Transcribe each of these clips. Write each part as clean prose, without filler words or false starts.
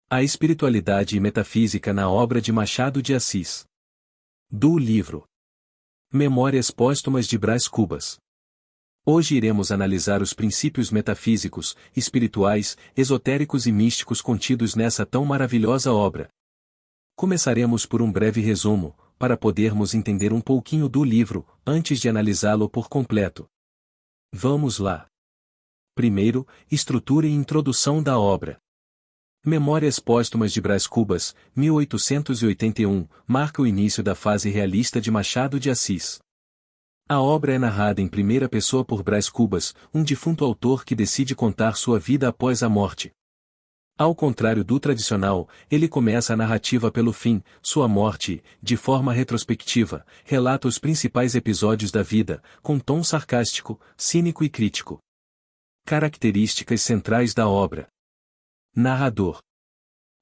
A espiritualidade e metafísica na obra de Machado de Assis. Do livro Memórias Póstumas de Brás Cubas. Hoje iremos analisar os princípios metafísicos, espirituais, esotéricos e místicos contidos nessa tão maravilhosa obra. Começaremos por um breve resumo, para podermos entender um pouquinho do livro, antes de analisá-lo por completo. Vamos lá. Primeiro, estrutura e introdução da obra. Memórias Póstumas de Brás Cubas, 1881, marca o início da fase realista de Machado de Assis. A obra é narrada em primeira pessoa por Brás Cubas, um defunto autor que decide contar sua vida após a morte. Ao contrário do tradicional, ele começa a narrativa pelo fim, sua morte, de forma retrospectiva, relata os principais episódios da vida, com tom sarcástico, cínico e crítico. Características centrais da obra. Narrador.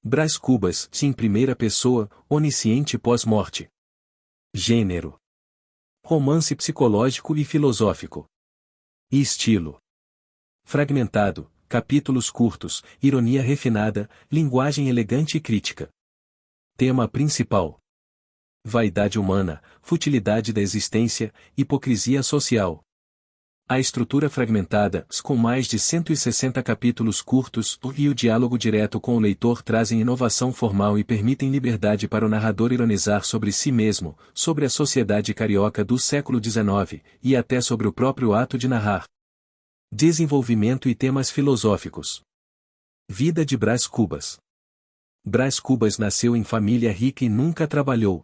Brás Cubas, em primeira pessoa, onisciente pós-morte. Gênero. Romance psicológico e filosófico. E estilo. Fragmentado, capítulos curtos, ironia refinada, linguagem elegante e crítica. Tema principal. Vaidade humana, futilidade da existência, hipocrisia social. A estrutura fragmentada, com mais de 160 capítulos curtos, e o diálogo direto com o leitor trazem inovação formal e permitem liberdade para o narrador ironizar sobre si mesmo, sobre a sociedade carioca do século XIX, e até sobre o próprio ato de narrar. Desenvolvimento e temas filosóficos. Vida de Brás Cubas. Brás Cubas nasceu em família rica e nunca trabalhou.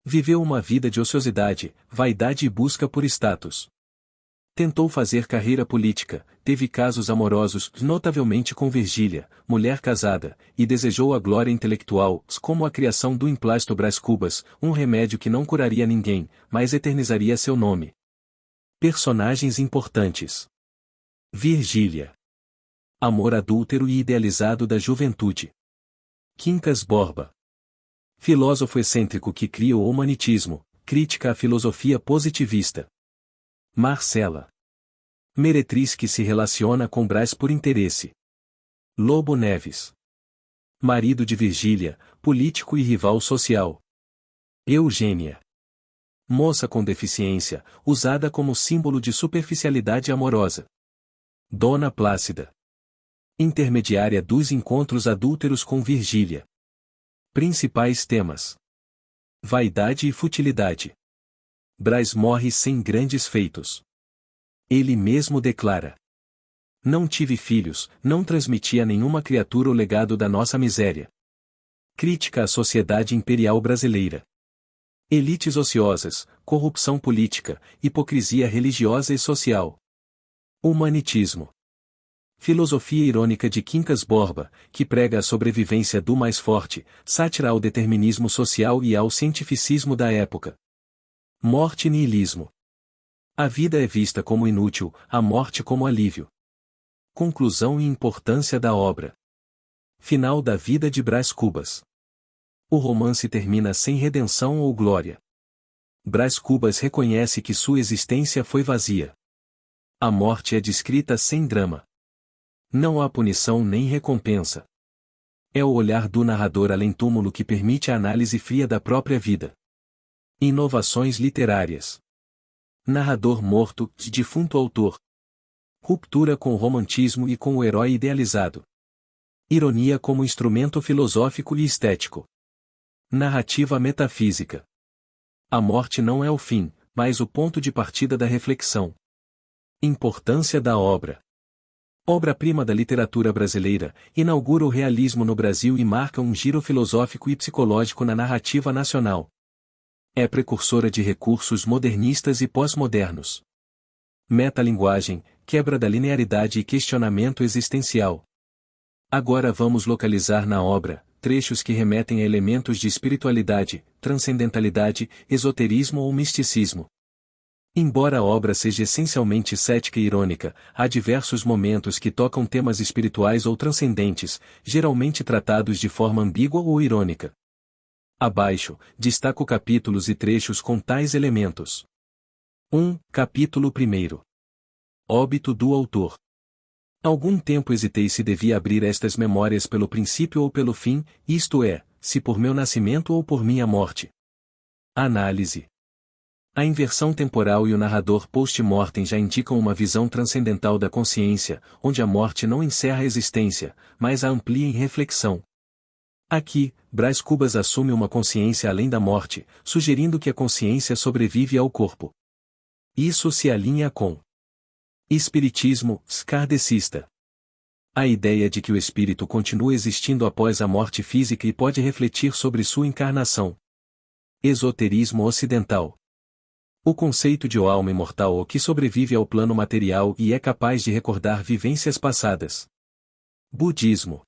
Viveu uma vida de ociosidade, vaidade e busca por status. Tentou fazer carreira política, teve casos amorosos, notavelmente com Virgília, mulher casada, e desejou a glória intelectual, como a criação do emplasto Brás Cubas, um remédio que não curaria ninguém, mas eternizaria seu nome. Personagens importantes. Virgília. Amor adúltero e idealizado da juventude. Quincas Borba. Filósofo excêntrico que cria o humanitismo, crítica à filosofia positivista. Marcela. Meretriz que se relaciona com Brás por interesse. Lobo Neves. Marido de Virgília, político e rival social. Eugênia. Moça com deficiência, usada como símbolo de superficialidade amorosa. Dona Plácida. Intermediária dos encontros adúlteros com Virgília. Principais temas. Vaidade e futilidade. Brás morre sem grandes feitos. Ele mesmo declara: não tive filhos, não transmiti a nenhuma criatura o legado da nossa miséria. Crítica à sociedade imperial brasileira. Elites ociosas, corrupção política, hipocrisia religiosa e social. Humanitismo. Filosofia irônica de Quincas Borba, que prega a sobrevivência do mais forte, sátira ao determinismo social e ao cientificismo da época. Morte e niilismo. A vida é vista como inútil, a morte como alívio. Conclusão e importância da obra. Final da vida de Brás Cubas. O romance termina sem redenção ou glória. Brás Cubas reconhece que sua existência foi vazia. A morte é descrita sem drama. Não há punição nem recompensa. É o olhar do narrador além-túmulo que permite a análise fria da própria vida. Inovações literárias. Narrador morto, defunto autor. Ruptura com o romantismo e com o herói idealizado. Ironia como instrumento filosófico e estético. Narrativa metafísica. A morte não é o fim, mas o ponto de partida da reflexão. Importância da obra. Obra-prima da literatura brasileira, inaugura o realismo no Brasil e marca um giro filosófico e psicológico na narrativa nacional. É precursora de recursos modernistas e pós-modernos. Metalinguagem, quebra da linearidade e questionamento existencial. Agora vamos localizar na obra trechos que remetem a elementos de espiritualidade, transcendentalidade, esoterismo ou misticismo. Embora a obra seja essencialmente cética e irônica, há diversos momentos que tocam temas espirituais ou transcendentes, geralmente tratados de forma ambígua ou irônica. Abaixo, destaco capítulos e trechos com tais elementos. 1. Capítulo 1. Óbito do autor. Algum tempo hesitei se devia abrir estas memórias pelo princípio ou pelo fim, isto é, se por meu nascimento ou por minha morte. Análise. A inversão temporal e o narrador post-mortem já indicam uma visão transcendental da consciência, onde a morte não encerra a existência, mas a amplia em reflexão. Aqui, Brás Cubas assume uma consciência além da morte, sugerindo que a consciência sobrevive ao corpo. Isso se alinha com espiritismo kardecista. A ideia de que o espírito continua existindo após a morte física e pode refletir sobre sua encarnação. Esoterismo ocidental. O conceito de alma imortal ou que sobrevive ao plano material e é capaz de recordar vivências passadas. Budismo.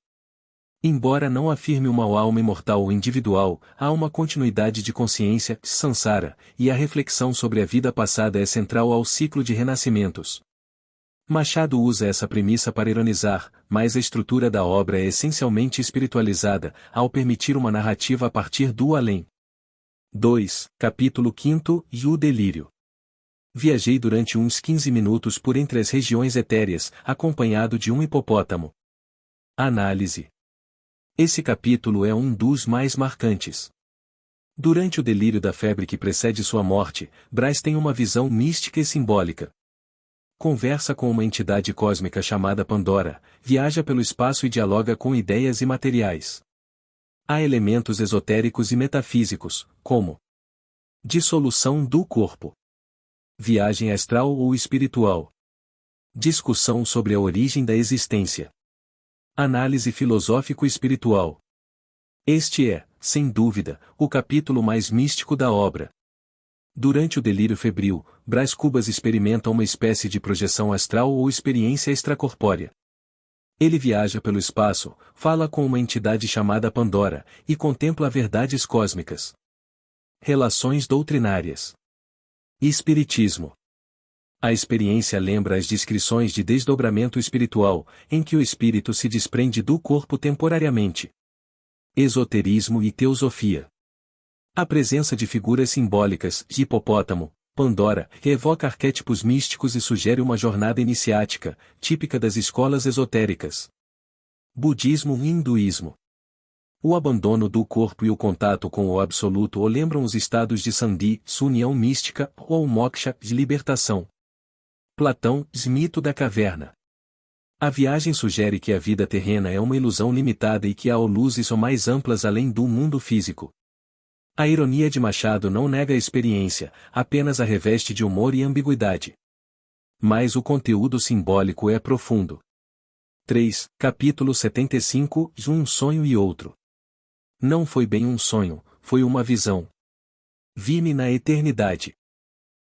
Embora não afirme uma alma imortal ou individual, há uma continuidade de consciência, samsara, e a reflexão sobre a vida passada é central ao ciclo de renascimentos. Machado usa essa premissa para ironizar, mas a estrutura da obra é essencialmente espiritualizada, ao permitir uma narrativa a partir do além. 2. Capítulo 5 e o delírio. Viajei durante uns 15 minutos por entre as regiões etéreas, acompanhado de um hipopótamo. Análise. Esse capítulo é um dos mais marcantes. Durante o delírio da febre que precede sua morte, Brás tem uma visão mística e simbólica. Conversa com uma entidade cósmica chamada Pandora, viaja pelo espaço e dialoga com ideias imateriais. Há elementos esotéricos e metafísicos, como dissolução do corpo, viagem astral ou espiritual, discussão sobre a origem da existência, análise filosófico-espiritual. Este é, sem dúvida, o capítulo mais místico da obra. Durante o delírio febril, Brás Cubas experimenta uma espécie de projeção astral ou experiência extracorpórea. Ele viaja pelo espaço, fala com uma entidade chamada Pandora, e contempla verdades cósmicas. Relações doutrinárias. Espiritismo. A experiência lembra as descrições de desdobramento espiritual, em que o espírito se desprende do corpo temporariamente. Esoterismo e teosofia. A presença de figuras simbólicas, de hipopótamo, Pandora, evoca arquétipos místicos e sugere uma jornada iniciática, típica das escolas esotéricas. Budismo e hinduísmo. O abandono do corpo e o contato com o absoluto o lembram os estados de sandhi, união mística, ou moksha, de libertação. Platão, mito da caverna. A viagem sugere que a vida terrena é uma ilusão limitada e que há luzes ou mais amplas além do mundo físico. A ironia de Machado não nega a experiência, apenas a reveste de humor e ambiguidade. Mas o conteúdo simbólico é profundo. 3. Capítulo 75, Um sonho e outro. Não foi bem um sonho, foi uma visão. Vi-me na eternidade.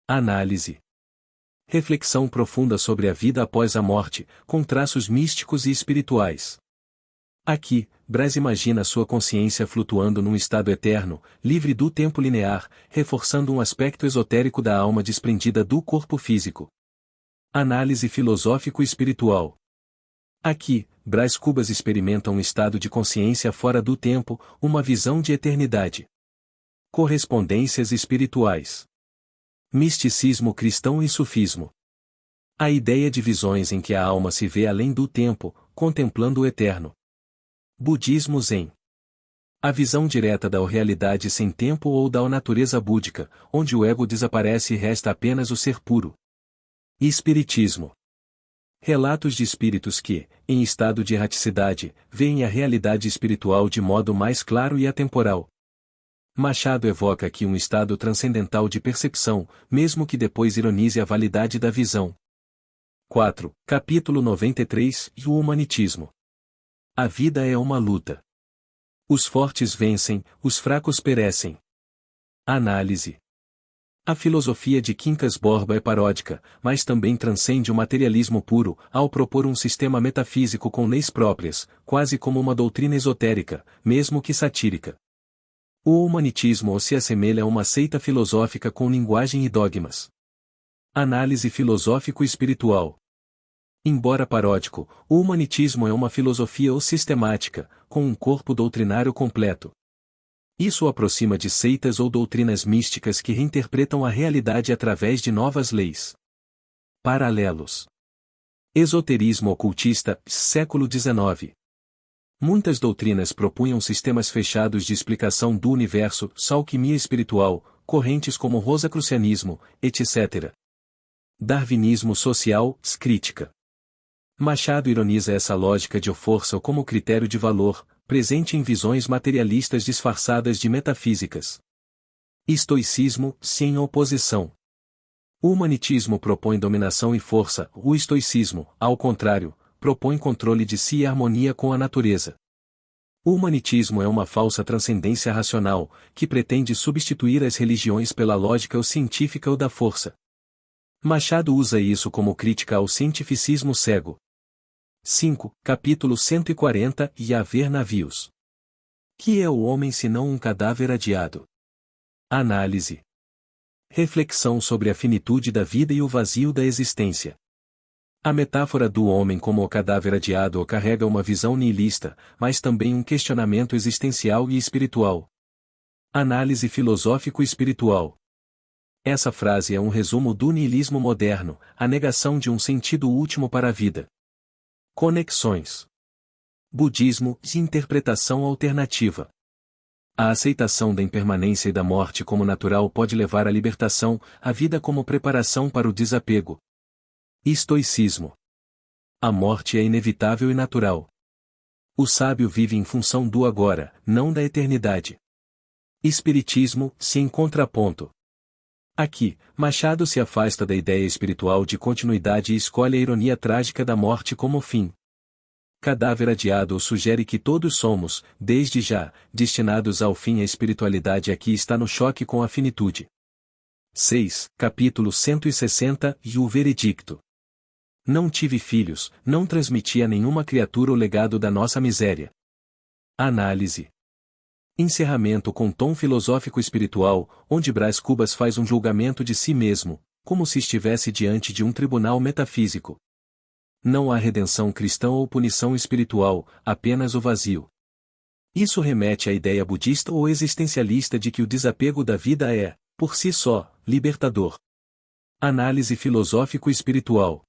Análise. Reflexão profunda sobre a vida após a morte, com traços místicos e espirituais. Aqui, Brás imagina sua consciência flutuando num estado eterno, livre do tempo linear, reforçando um aspecto esotérico da alma desprendida do corpo físico. Análise filosófico-espiritual. Aqui, Brás Cubas experimenta um estado de consciência fora do tempo, uma visão de eternidade. Correspondências espirituais. Misticismo cristão e sufismo. A ideia de visões em que a alma se vê além do tempo, contemplando o eterno. Budismo Zen. A visão direta da realidade sem tempo ou da natureza búdica, onde o ego desaparece e resta apenas o ser puro. Espiritismo. Relatos de espíritos que, em estado de erraticidade, veem a realidade espiritual de modo mais claro e atemporal. Machado evoca aqui um estado transcendental de percepção, mesmo que depois ironize a validade da visão. 4. Capítulo 93, O humanitismo. A vida é uma luta. Os fortes vencem, os fracos perecem. Análise. A filosofia de Quincas Borba é paródica, mas também transcende o materialismo puro, ao propor um sistema metafísico com leis próprias, quase como uma doutrina esotérica, mesmo que satírica. O humanitismo se assemelha a uma seita filosófica com linguagem e dogmas. Análise filosófico-espiritual. Embora paródico, o humanitismo é uma filosofia ou sistemática, com um corpo doutrinário completo. Isso o aproxima de seitas ou doutrinas místicas que reinterpretam a realidade através de novas leis. Paralelos. Esoterismo ocultista, século XIX. Muitas doutrinas propunham sistemas fechados de explicação do universo, alquimia espiritual, correntes como rosacrucianismo, etc. Darwinismo social, crítica. Machado ironiza essa lógica de força como critério de valor, presente em visões materialistas disfarçadas de metafísicas. Estoicismo, sem oposição. O humanitismo propõe dominação e força, o estoicismo, ao contrário, propõe controle de si e harmonia com a natureza. O humanitismo é uma falsa transcendência racional, que pretende substituir as religiões pela lógica ou científica ou da força. Machado usa isso como crítica ao cientificismo cego. 5. Capítulo 140 E haver navios. Que é o homem senão um cadáver adiado? Análise. Reflexão sobre a finitude da vida e o vazio da existência. A metáfora do homem como o cadáver adiado carrega uma visão nihilista, mas também um questionamento existencial e espiritual. Análise filosófico-espiritual. Essa frase é um resumo do nihilismo moderno, a negação de um sentido último para a vida. Conexões. Budismo e interpretação alternativa. A aceitação da impermanência e da morte como natural pode levar à libertação, a vida como preparação para o desapego. Estoicismo. A morte é inevitável e natural. O sábio vive em função do agora, não da eternidade. Espiritismo, sem contraponto. Aqui, Machado se afasta da ideia espiritual de continuidade e escolhe a ironia trágica da morte como fim. Cadáver adiado sugere que todos somos, desde já, destinados ao fim. A espiritualidade aqui está no choque com a finitude. 6. Capítulo 160 E o veredicto. Não tive filhos, não transmiti a nenhuma criatura o legado da nossa miséria. Análise. Encerramento com tom filosófico-espiritual, onde Brás Cubas faz um julgamento de si mesmo, como se estivesse diante de um tribunal metafísico. Não há redenção cristã ou punição espiritual, apenas o vazio. Isso remete à ideia budista ou existencialista de que o desapego da vida é, por si só, libertador. Análise filosófico-espiritual.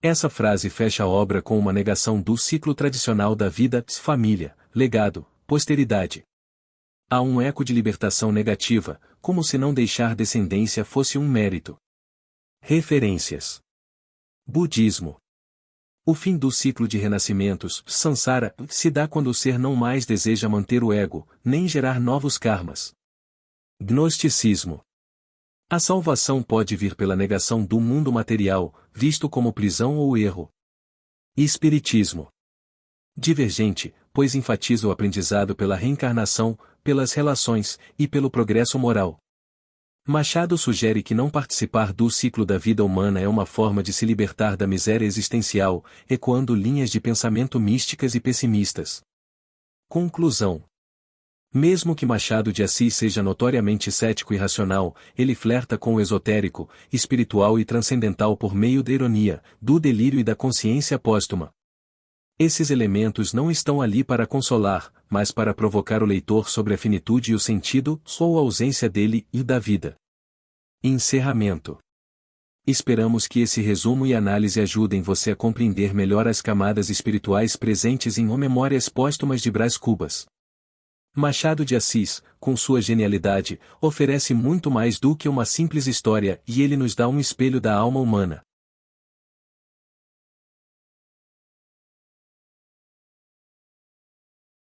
Essa frase fecha a obra com uma negação do ciclo tradicional da vida, família, legado, posteridade. Há um eco de libertação negativa, como se não deixar descendência fosse um mérito. Referências. Budismo. O fim do ciclo de renascimentos, samsara, se dá quando o ser não mais deseja manter o ego, nem gerar novos karmas. Gnosticismo. A salvação pode vir pela negação do mundo material, visto como prisão ou erro. Espiritismo. Divergente, pois enfatiza o aprendizado pela reencarnação, pelas relações, e pelo progresso moral. Machado sugere que não participar do ciclo da vida humana é uma forma de se libertar da miséria existencial, ecoando linhas de pensamento místicas e pessimistas. Conclusão. Mesmo que Machado de Assis seja notoriamente cético e racional, ele flerta com o esotérico, espiritual e transcendental por meio da ironia, do delírio e da consciência póstuma. Esses elementos não estão ali para consolar, mas para provocar o leitor sobre a finitude e o sentido, ou a ausência dele e da vida. Encerramento. Esperamos que esse resumo e análise ajudem você a compreender melhor as camadas espirituais presentes em O Memórias Póstumas de Brás Cubas. Machado de Assis, com sua genialidade, oferece muito mais do que uma simples história, e ele nos dá um espelho da alma humana.